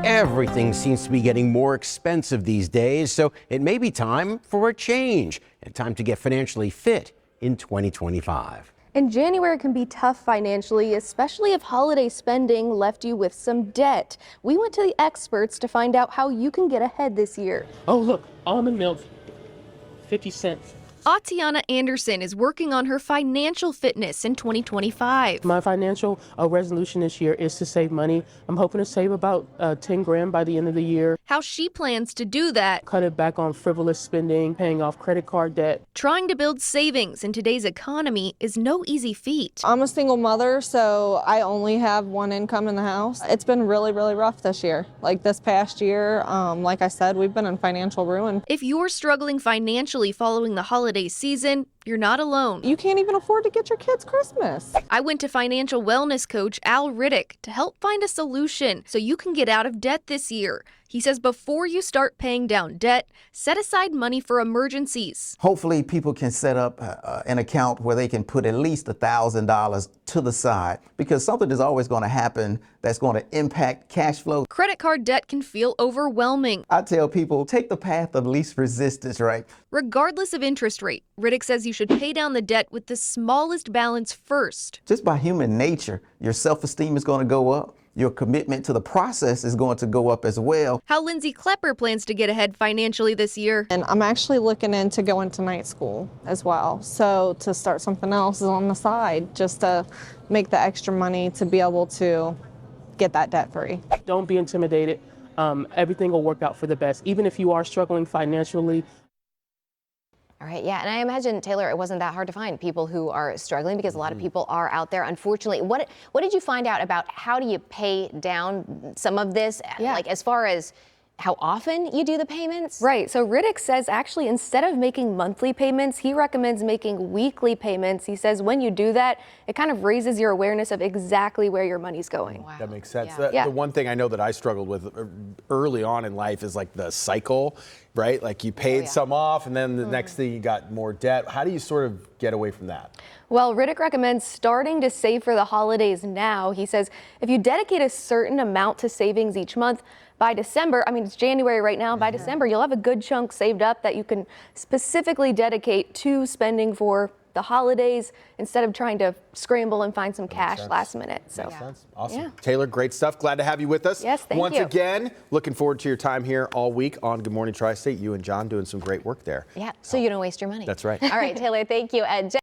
Everything seems to be getting more expensive these days, so it may be time for a change and time to get financially fit in 2025. And January can be tough financially, especially if holiday spending left you with some debt. We went to the experts to find out how you can get ahead this year. Oh, look, almond milk, 50 cents. Atiana Anderson is working on her financial fitness in 2025. My financial resolution this year is to save money. I'm hoping to save about 10 grand by the end of the year. How she plans to do that: Cut it back on frivolous spending, paying off credit card debt. trying to build savings in today's economy is no easy feat. I'm a single mother, so I only have one income in the house. It's been really, really rough this year. Like this past year, like I said, we've been in financial ruin. If you're struggling financially following the holiday season, you're not alone. You can't even afford to get your kids Christmas. I went to financial wellness coach Al Riddick to help find a solution so you can get out of debt this year. He says before you start paying down debt, set aside money for emergencies. Hopefully people can set up an account where they can put at least $1,000 to the side, because something is always going to happen that's going to impact cash flow. Credit card debt can feel overwhelming. I tell people, take the path of least resistance, right? Regardless of interest rate, Riddick says you should pay down the debt with the smallest balance first. Just by human nature, your self-esteem is going to go up. Your commitment to the process is going to go up as well. How Lindsay Klepper plans to get ahead financially this year. And I'm actually looking into going to night school as well. So to start something else on the side, just to make the extra money to be able to get that debt free. Don't be intimidated. Everything will work out for the best. Even if you are struggling financially. All right, yeah, and I imagine, Taylor, it wasn't that hard to find people who are struggling, because a lot of people are out there, unfortunately. What did you find out about how do you pay down some of this, like as far as how often you do the payments? Right, so Riddick says actually instead of making monthly payments, he recommends making weekly payments. He says when you do that, it kind of raises your awareness of exactly where your money's going. Wow. That makes sense. Yeah. The one thing I know that I struggled with early on in life is like the cycle, right? Like you paid some off and then the next thing you got more debt. How do you sort of get away from that? Well, Riddick recommends starting to save for the holidays now. He says if you dedicate a certain amount to savings each month, by December, I mean, it's January right now, by December, you'll have a good chunk saved up that you can specifically dedicate to spending for the holidays instead of trying to scramble and find some cash last minute. So, Makes sense. Awesome. Yeah. Taylor, great stuff. Glad to have you with us. Yes, thank Once you. again, looking forward to your time here all week on Good Morning Tri-State. You and John doing some great work there. Yeah, so you don't waste your money. That's right. All right, Taylor, thank you.